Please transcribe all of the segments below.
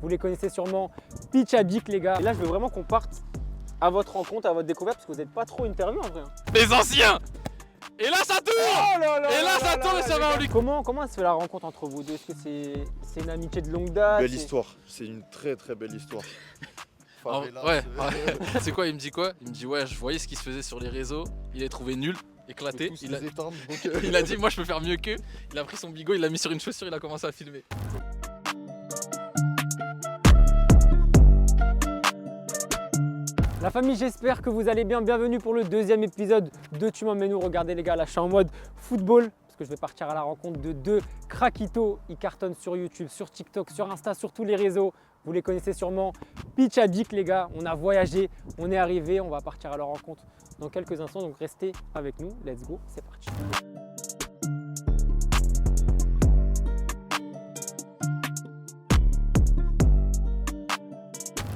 Vous les connaissez sûrement, Pitch Addict les gars. Et là je veux vraiment qu'on parte à votre rencontre, à votre découverte, parce que vous n'êtes pas trop interview en vrai. Les anciens. Et là ça tourne. Et là ça tourne et ça va en lui. Comment se fait la rencontre entre vous deux? Est-ce que c'est une amitié de longue date? Belle histoire, c'est une très très belle histoire. Favela, Ouais, c'est quoi, il me dit quoi? Il me dit ouais, je voyais ce qui se faisait sur les réseaux, il est trouvé nul, éclaté. Il a dit moi je peux faire mieux qu'eux. Il a pris son bigot, il l'a mis sur une chaussure, il a commencé à filmer. La famille, j'espère que vous allez bien. Bienvenue pour le deuxième épisode de Tu m'emmènes où. Regardez les gars, là je suis en mode football parce que je vais partir à la rencontre de deux craquitos. Ils cartonnent sur YouTube, sur TikTok, sur Insta, sur tous les réseaux. Vous les connaissez sûrement. Pitch Addict les gars, on a voyagé, on est arrivé, on va partir à leur rencontre dans quelques instants. Donc restez avec nous, let's go, c'est parti.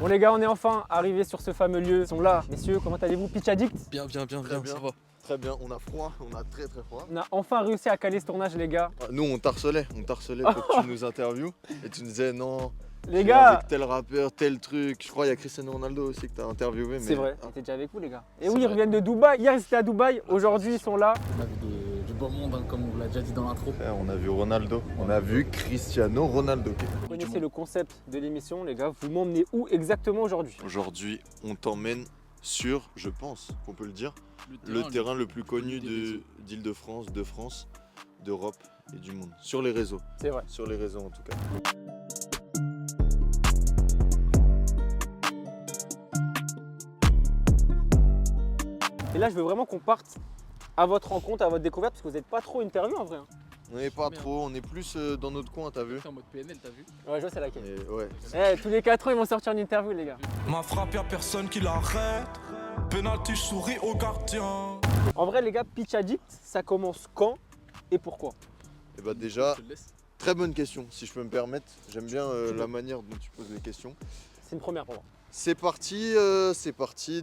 Bon les gars, on est enfin arrivés sur ce fameux lieu. Ils sont là. Messieurs, comment allez-vous? Pitch Addict? Bien, Très bien. ça va. Très bien, on a froid, on a très froid. On a enfin réussi à caler ce tournage les gars. Nous on t'harcelait pour que tu nous interviewes et tu nous disais non. Les gars, avec tel rappeur, tel truc. Je crois qu'il y a Cristiano Ronaldo aussi que t'as interviewé. c'est vrai, on était déjà avec vous les gars. Et C'est oui, ils vrai. reviennent de Dubaï. Hier ils étaient à Dubaï, aujourd'hui ils sont là. On a vu du beau monde, hein, comme on vous l'a déjà dit dans l'intro. On a vu Ronaldo, on a vu Cristiano Ronaldo. Vous connaissez le concept de l'émission les gars. Vous m'emmenez où exactement aujourd'hui? Aujourd'hui, on t'emmène sur, je pense qu'on peut le dire, le terrain le plus connu d'Île-de-France, de France, d'Europe et du monde. Sur les réseaux. C'est vrai. Sur les réseaux en tout cas. Et là je veux vraiment qu'on parte à votre rencontre, à votre découverte, parce que vous n'êtes pas trop interview en vrai. hein. On n'est pas trop, on est plus dans notre coin, t'as vu? En mode PNL, t'as vu? Ouais, je vois c'est laquelle. Et ouais. Tous les 4 ans ils vont sortir une interview les gars. Ma frappe, y'a personne qui l'arrête. Penalty, je souris au gardien. En vrai les gars, Pitch Addict, ça commence quand et pourquoi? Et bah déjà, Je te laisse. très bonne question, si je peux me permettre. J'aime bien la manière dont tu poses les questions. C'est une première pour moi. C'est parti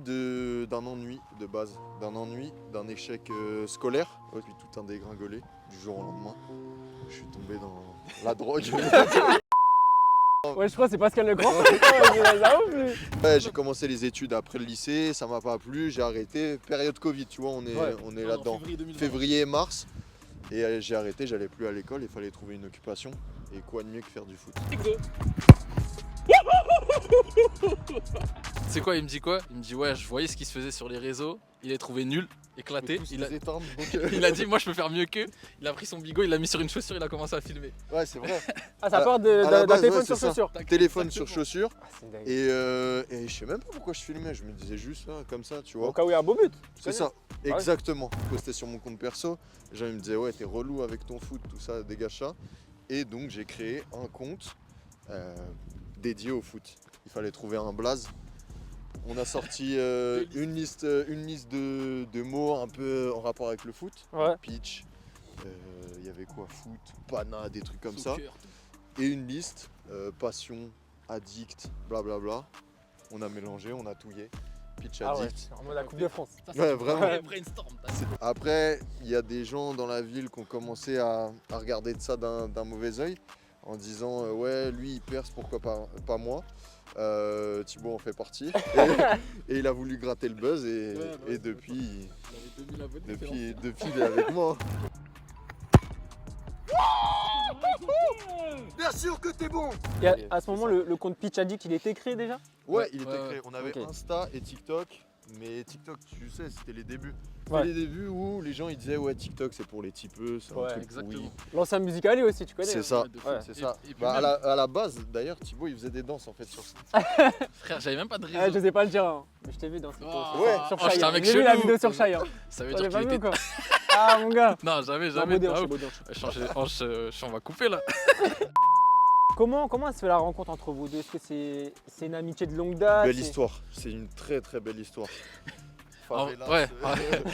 d'un ennui de base, d'un ennui, d'un échec scolaire. Ouais, puis tout un dégringolé du jour au lendemain. Je suis tombé dans la drogue. Ouais, je crois que c'est Pascal Legrand. Ouais, j'ai commencé les études après le lycée, ça m'a pas plu, j'ai arrêté. Période Covid, tu vois, on est là-dedans. Février, mars. Et j'ai arrêté, j'allais plus à l'école, il fallait trouver une occupation. Et quoi de mieux que faire du foot? C'est quoi, il me dit quoi? Il me dit ouais, je voyais ce qui se faisait sur les réseaux, il est trouvé nul, éclaté. Il a dit moi je peux faire mieux qu'eux. Il a pris son bigot, il l'a mis sur une chaussure, il a commencé à filmer. Ouais, c'est vrai. Ah, ça part à la d'un base, téléphone ouais, sur c'est ça. chaussure. Téléphone sur chaussure. Ah, c'est dingue. Et je sais même pas pourquoi je filmais, je me disais juste ça, comme ça, tu vois. Au cas où il y a un beau but. C'est ça, exactement. Je postais sur mon compte perso, les gens ils me disaient ouais t'es relou avec ton foot, tout ça, dégage ça. Et donc j'ai créé un compte dédié au foot. Il fallait trouver un blaze. On a sorti une liste de mots un peu en rapport avec le foot. Ouais. Pitch, il y avait quoi, foot, pana, des trucs comme ça. Soccer. Et une liste, passion, addict, blablabla. On a mélangé, on a touillé. Pitch Ah ouais, addict. c'est en mode la Coupe de France. Ça, Ouais, c'est vraiment. un brainstorm. t'as vu? Après, il y a des gens dans la ville qui ont commencé à regarder de ça d'un mauvais œil en disant ouais lui il perce, pourquoi pas moi. Thibaut en fait partie et il a voulu gratter le buzz et depuis Il avait 2000 abonnés. depuis il est avec moi. Bien sûr que t'es bon. Et à ce moment, le compte Pitch Addict, il était créé déjà? Ouais, il était ouais, créé. On avait ok. Insta et TikTok, mais TikTok, tu sais, c'était les débuts. Ouais. C'était les débuts où les gens ils disaient ouais TikTok c'est pour les tipeux, c'est Ouais, un truc exactement. pourri. L'ancien Musicali aussi, tu connais. C'est hein. ça, Ouais, de fou. c'est Et- ça. et puis Bah, même- à la base, d'ailleurs, Thibaut il faisait des danses en fait sur ça. Frère, j'avais même pas de Je réseau. sais pas le dire, hein. Mais je t'ai vu dans cette Oh, Ouais. sur oh, j'étais Shai, un hein. mec J'ai vu la chelou. vidéo sur Shai. Hein. Ça veut On dire est pas qu'il vu était. ou quoi? Ah mon gars. Non, jamais. Non, moderne, Ah, moderne. on va couper là. Comment se fait la rencontre entre vous deux? Est-ce que c'est une amitié de longue date? Belle histoire, c'est une très très belle histoire. Favela, Ouais.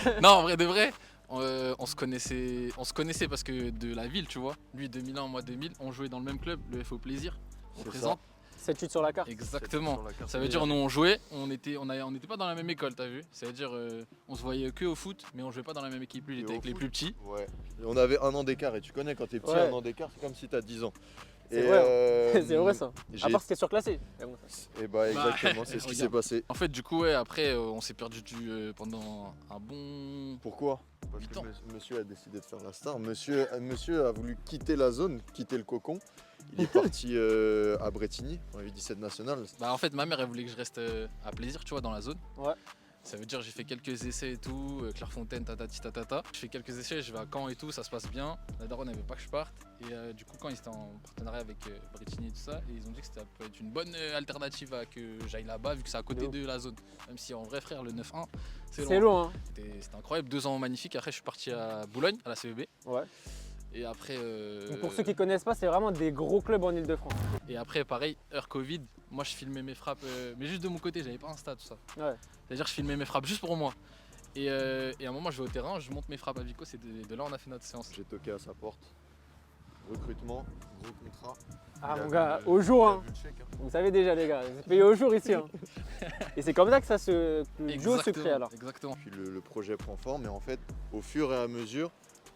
c'est- Non, en vrai de vrai, on se connaissait parce que de la ville, tu vois. Lui 2001, moi 2000, on jouait dans le même club, le FO Plaisir. On C'est présente. 7-8 sur la carte. Exactement. Sur la carte. Ça veut dire nous on jouait, on n'était pas dans la même école, t'as vu. Ça veut dire on se voyait que au foot, mais on jouait pas dans la même équipe. Lui il Et était au avec les foot. plus petits. Ouais. Et on avait un an d'écart et tu connais quand t'es petit, Ouais. un an d'écart c'est comme si t'as 10 ans. C'est vrai, c'est vrai ça. j'ai- À part c'était surclassé. Mais bon, Et bah exactement, c'est ce qui s'est passé. En fait, du coup, ouais, après, on s'est perdu pendant un bon. Pourquoi? Parce 8 que ans. monsieur a décidé de faire la star. Monsieur a voulu quitter la zone, quitter le cocon. Il est parti à Bretigny, en U17 nationale. Bah, en fait, ma mère, elle voulait que je reste à plaisir, tu vois, dans la zone. Ouais. Ça veut dire j'ai fait quelques essais et tout, Clairefontaine, tatati tatata. Je fais quelques essais, je vais à Caen et tout, ça se passe bien. La daronne n'avait pas que je parte. Et du coup, quand ils étaient en partenariat avec Bretigny et tout ça, et ils ont dit que ça peut être une bonne alternative à que j'aille là-bas, vu que c'est à côté de la zone. Même si en vrai, frère, le 9-1, c'est loin. c'est loin. Hein. C'était incroyable, 2 ans magnifiques. Après, je suis parti à Boulogne, à la CEB. Ouais. Et après. Donc pour ceux qui connaissent pas, c'est vraiment des gros clubs en Ile-de-France. Et après, pareil, heure Covid, moi je filmais mes frappes, mais juste de mon côté, j'avais pas Insta, tout ça. Ouais. C'est-à-dire, je filmais mes frappes juste pour moi. Et à un moment, je vais au terrain, je monte mes frappes à Vico, c'est de là on a fait notre séance. J'ai toqué à sa porte. Recrutement, gros contrat. Ah Il a mon vu gars, le- au jour, il a hein. vu le chèque, hein. Vous savez déjà les gars, c'est payé au jour ici. Hein. Et c'est comme ça que que le duo se crée alors. Exactement. Puis le projet prend forme et en fait, au fur et à mesure,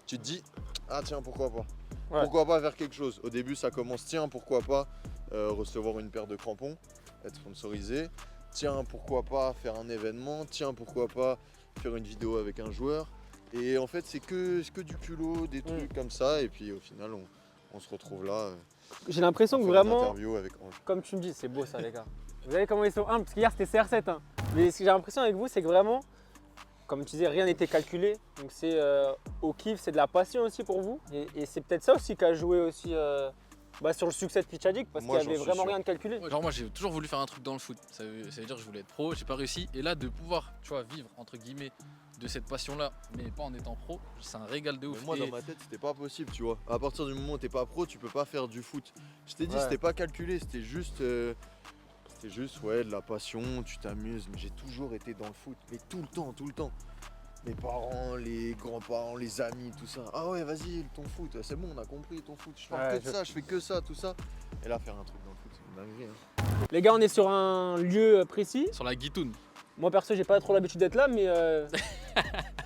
tu te dis, ah tiens, pourquoi pas? Ouais. Pourquoi pas faire quelque chose? Au début, ça commence, tiens, pourquoi pas recevoir une paire de crampons, être sponsorisé. Tiens, pourquoi pas faire un événement? Tiens, pourquoi pas faire une vidéo avec un joueur? Et en fait, c'est que du culot, des trucs comme ça. Et puis au final, on se retrouve là. J'ai l'impression que pour faire une vraiment, interview avec Ange. comme tu me dis, c'est beau ça les gars. Vous savez comment ils sont humbles, parce qu'hier c'était CR7. Hein. Mais ce que j'ai l'impression avec vous, c'est que vraiment, comme tu disais, rien n'était calculé. Donc c'est au kiff, c'est de la passion aussi pour vous. Et c'est peut-être ça aussi qui a joué aussi sur le succès de Pitch Addict, parce qu'il Moi, n'y avait j'en suis vraiment sûr. rien de calculé. Ouais, genre moi j'ai toujours voulu faire un truc dans le foot, ça veut dire que je voulais être pro, j'ai pas réussi. Et là de pouvoir, tu vois, vivre entre guillemets de cette passion là, mais pas en étant pro, c'est un régal de ouf. Mais moi, Et- dans ma tête, c'était pas possible, tu vois. À partir du moment où t'es pas pro, tu peux pas faire du foot. Je t'ai dit, Ouais. c'était pas calculé, c'était juste ouais, de la passion, tu t'amuses. Mais j'ai toujours été dans le foot, mais tout le temps, tout le temps. Mes parents, les grands-parents, les amis, tout ça. Ah ouais, vas-y, ton foot, c'est bon, on a compris ton foot. Je fais Ouais, que de ça, je fais que ça, tout ça. Et là, faire un truc dans le foot, c'est une dinguerie. Hein. Les gars, on est sur un lieu précis. Sur la guitoune. Moi perso, j'ai pas trop l'habitude d'être là, mais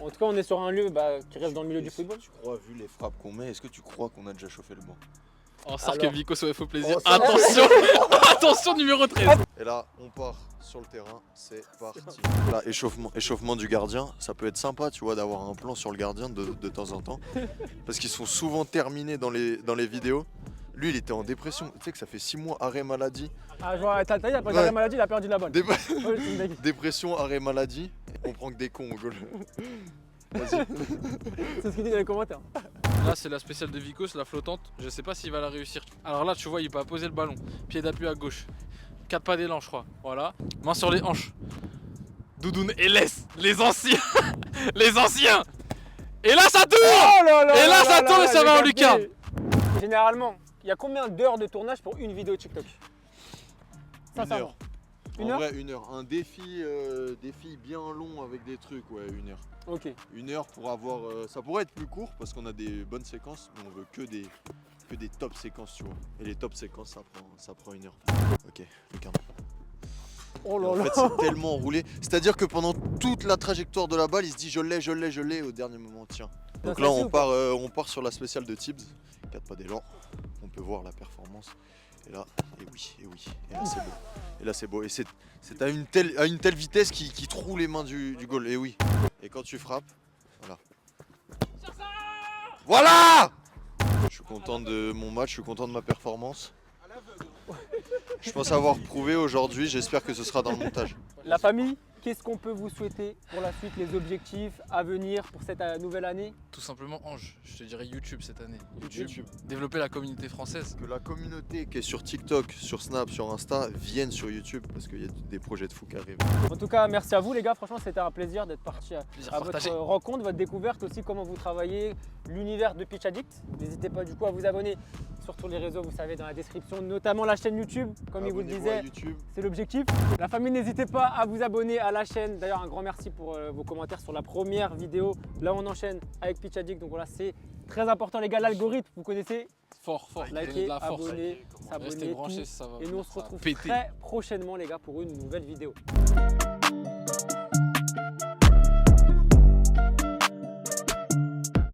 en tout cas, on est sur un lieu qui reste dans le milieu du football. Tu crois, vu les frappes qu'on met, est-ce que tu crois qu'on a déjà chauffé le banc? En sorte Alors- que Vico soit au plaisir. Oh, ça- Attention Attention numéro 13. Et là, on part sur le terrain, c'est parti. Là, échauffement du gardien, ça peut être sympa, tu vois, d'avoir un plan sur le gardien de temps en temps. Parce qu'ils sont souvent terminés dans les vidéos. Lui, il était en dépression. Tu sais que ça fait 6 mois, arrêt maladie. Ah, je vois, t'as dit, après Ouais. la maladie, il a perdu la balle. Dé- Ouais, c'est une dinguerie. Dépression, arrêt maladie. On prend que des cons au goal. Vas-y. C'est ce qu'il dit dans les commentaires. Là c'est la spéciale de Vico, c'est la flottante. Je sais pas s'il va la réussir. Alors là tu vois il peut poser le ballon. Pied d'appui à gauche. 4 pas d'élan je crois. Voilà. Main sur les hanches. Doudoune et laisse les anciens. Les anciens. Et là ça tourne. Et là, ça tourne et ça j'ai va en capté. lucarne. Généralement, il y a combien d'heures de tournage pour une vidéo TikTok? Une heure. Une En heure vrai, 1 heure. Un défi bien long avec des trucs, ouais, 1 heure. Ok. 1 heure pour avoir. Ça pourrait être plus court parce qu'on a des bonnes séquences, mais on veut que des top séquences, tu vois. Et les top séquences, ça prend 1 heure. Ok, regarde. Oh Et là en là. fait, c'est tellement roulé. C'est-à-dire que pendant toute la trajectoire de la balle, il se dit je l'ai, au dernier moment, tiens. Donc Ça là, suit ou pas on part sur la spéciale de Tibbs. 4 pas d'élan. On peut voir la performance. Et là, et oui. Et là, c'est beau. Et là, c'est beau. Et c'est à une telle vitesse qui te roule les mains du goal. Et oui. Et quand tu frappes, voilà. Voilà! Je suis content de mon match, je suis content de ma performance. Je pense avoir prouvé aujourd'hui, j'espère que ce sera dans le montage. La famille, qu'est-ce qu'on peut vous souhaiter pour la suite, les objectifs à venir pour cette nouvelle année? Tout simplement Ange, je te dirais YouTube cette année. YouTube. Développer la communauté française. Que la communauté qui est sur TikTok, sur Snap, sur Insta vienne sur YouTube parce qu'il y a des projets de fou qui arrivent. En tout cas, merci à vous les gars, franchement c'était un plaisir d'être parti Plaisir à votre partagé. rencontre, votre découverte aussi, comment vous travaillez, l'univers de Pitch Addict. N'hésitez pas du coup à vous abonner sur tous les réseaux, vous savez, dans la description, notamment la chaîne YouTube, comme il vous le Abonnez-vous à disait, YouTube. c'est l'objectif. La famille, n'hésitez pas à vous abonner à la chaîne. D'ailleurs, un grand merci pour vos commentaires sur la première vidéo. Là, on enchaîne avec Pitch Addict, donc voilà, c'est très important les gars, l'algorithme, vous connaissez, Fort, donner de likez, la force. abonnez, Restez s'abonner, branchés, tout. ça va. Et nous on se ça va retrouve péter. très prochainement les gars pour une nouvelle vidéo.